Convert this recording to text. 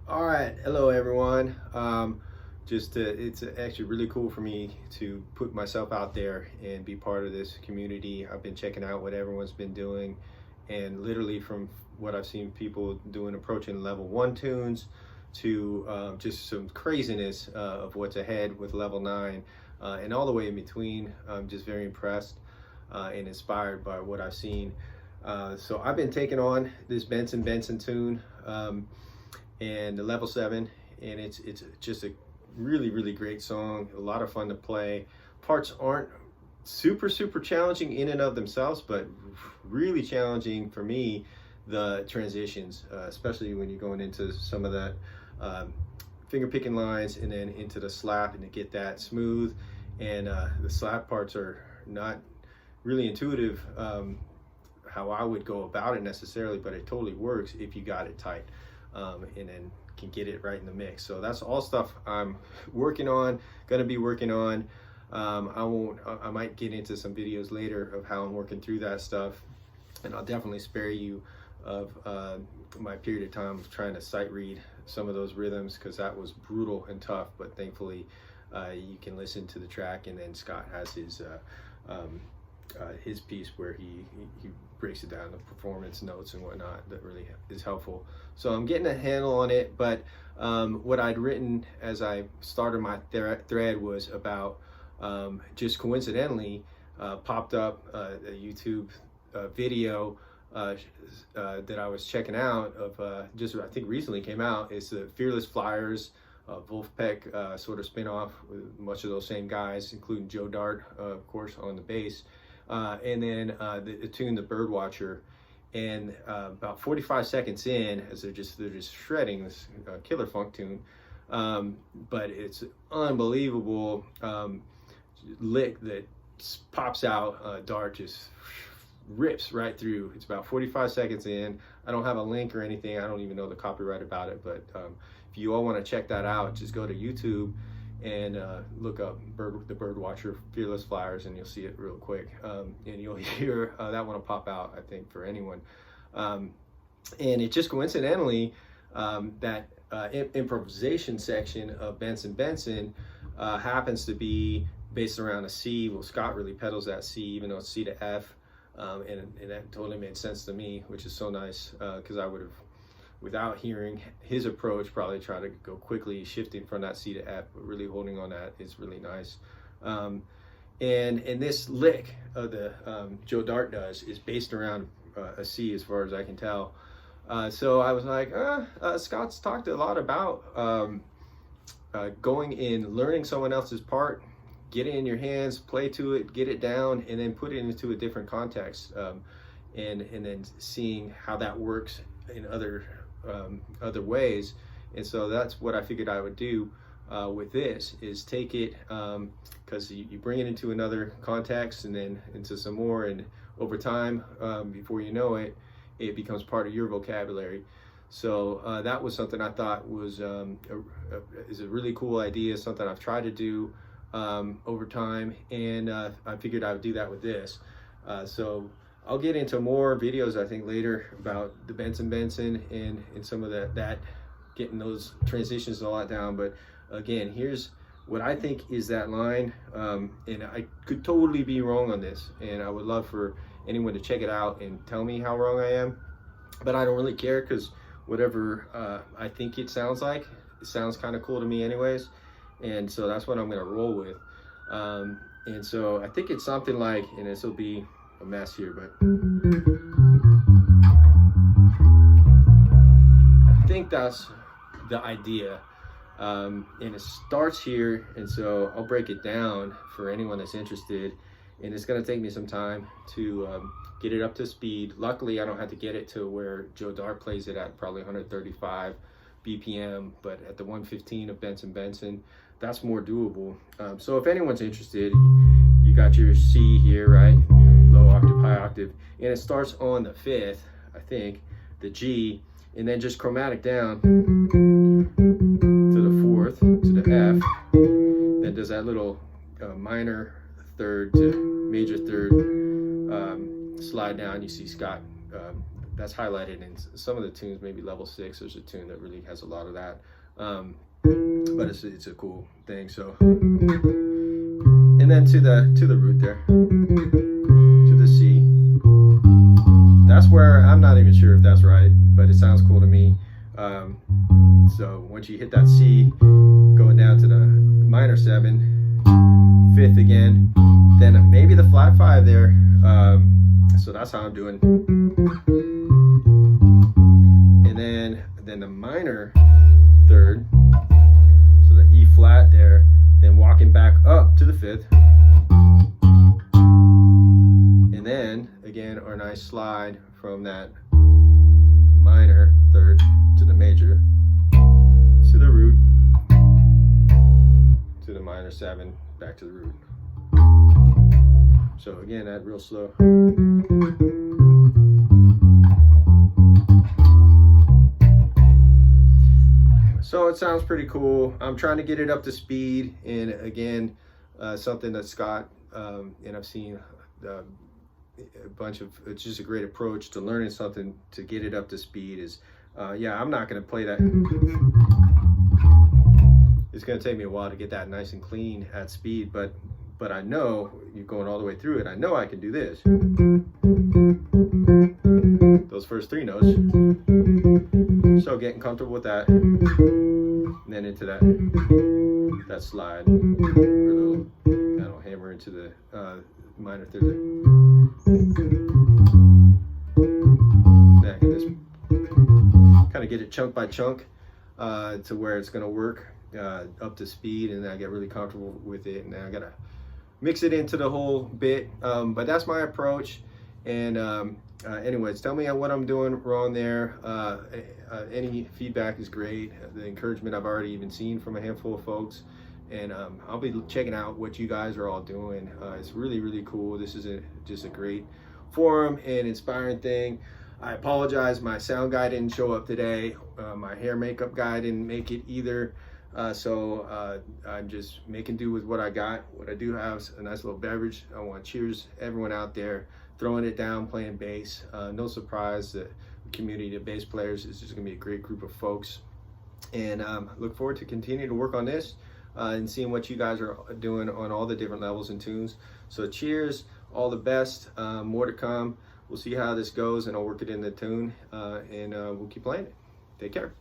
All right, hello everyone. It's actually really cool for me to put myself out there and be part of this community. I've been checking out what everyone's been doing, and literally from what I've seen people doing, approaching level 1 tunes to just some craziness of what's ahead with level 9 and all the way in between. I'm just very impressed and inspired by what I've seen. So I've been taking on this Benson tune. And the level 7, and it's just a really great song, a lot of fun to play. Parts aren't super challenging in and of themselves, but really challenging for me, the transitions, especially when you're going into some of that finger picking lines and then into the slap, and to get that smooth. And the slap parts are not really intuitive how I would go about it necessarily, but it totally works if you got it tight. And then can get it right in the mix. So that's all stuff I'm working on, gonna be working on. I might get into some videos later of how I'm working through that stuff, and I'll definitely spare you of my period of time of trying to sight read some of those rhythms, because that was brutal and tough. But thankfully you can listen to the track, and then Scott has his piece where he breaks it down, the performance notes and whatnot, that really is helpful. So I'm getting a handle on it. But what I'd written as I started my thread was about just coincidentally popped up a YouTube video that I was checking out of just I think recently came out. It's the Fearless Flyers Vulfpeck sort of spinoff with much of those same guys, including Joe Dart, of course, on the bass. And then the tune The Birdwatcher, and about 45 seconds in, as they're just shredding this killer funk tune, but it's unbelievable lick that pops out. Dart just rips right through. It's about 45 seconds in. I don't have a link or anything. I don't even know the copyright about it, but if you all want to check that out, just go to YouTube and look up The Birdwatcher Fearless Flyers, and you'll see it real quick. And you'll hear that one will pop out, I think, for anyone. And it just coincidentally, that improvisation section of Benson happens to be based around a C. Well, Scott really pedals that C, even though it's C to F. And that totally made sense to me, which is so nice, because I would have, without hearing his approach, probably try to go quickly shifting from that C to F, but really holding on that is really nice. And this lick of the Joe Dart does is based around a C, as far as I can tell. So I was like, Scott's talked a lot about going in, learning someone else's part, get it in your hands, play to it, get it down, and then put it into a different context, and then seeing how that works in other ways. And so that's what I figured I would do with this, is take it, because you bring it into another context and then into some more, and over time, before you know it, it becomes part of your vocabulary. So that was something I thought was is a really cool idea, something I've tried to do over time, and I figured I would do that with this. So I'll get into more videos, I think, later about the Benson and some of that getting those transitions a lot down. But again, here's what I think is that line, and I could totally be wrong on this, and I would love for anyone to check it out and tell me how wrong I am. But I don't really care, because whatever I think it sounds like, it sounds kind of cool to me anyways, and so that's what I'm going to roll with. And so I think it's something like, and this will be a mess here, but I think that's the idea. And it starts here, and so I'll break it down for anyone that's interested, and it's going to take me some time to get it up to speed. Luckily, I don't have to get it to where Joe Dart plays it at, probably 135 BPM, but at the 115 of Benson, that's more doable. So if anyone's interested, you got your C here, right? Low octave, high octave, and it starts on the 5th, I think, the G, and then just chromatic down to the 4th, to the F, then does that little minor third to major third slide down. You see Scott that's highlighted in some of the tunes. Maybe level 6, there's a tune that really has a lot of that. But it's a cool thing. So, and then to the root there, to the C. That's where I'm not even sure if that's right, but it sounds cool to me. So once you hit that C, going down to the minor 7, 5th again, then maybe the flat 5 there. So that's how I'm doing. And then the minor 3rd, so the E flat there, then walking back up to the 5th. And then again, our nice slide from that minor 3rd to the major, to the root, to the minor 7, back to the root. So again, that real slow. So it sounds pretty cool. I'm trying to get it up to speed, and again, something that Scott and I've seen a bunch of, it's just a great approach to learning something to get it up to speed is, yeah, I'm not going to play that. It's going to take me a while to get that nice and clean at speed, but I know you're going all the way through it. I know I can do this. Those first 3 notes. So getting comfortable with that, and then into that slide, or little kind of hammer into the minor 3rd. Then I can just kind of get it chunk by chunk to where it's going to work up to speed, and then I get really comfortable with it, and then I gotta mix it into the whole bit. But that's my approach. And anyways, tell me what I'm doing wrong there. Any feedback is great. The encouragement I've already even seen from a handful of folks, and I'll be checking out what you guys are all doing. It's really, really cool. This is just a great forum and inspiring thing. I apologize, my sound guy didn't show up today. My hair makeup guy didn't make it either. So I'm just making do with what I got. What I do have is a nice little beverage. I want to cheers everyone out there throwing it down, playing bass. No surprise that the community of bass players is just going to be a great group of folks. And look forward to continuing to work on this and seeing what you guys are doing on all the different levels and tunes. So cheers, all the best, more to come. We'll see how this goes, and I'll work it in the tune, and we'll keep playing it. Take care.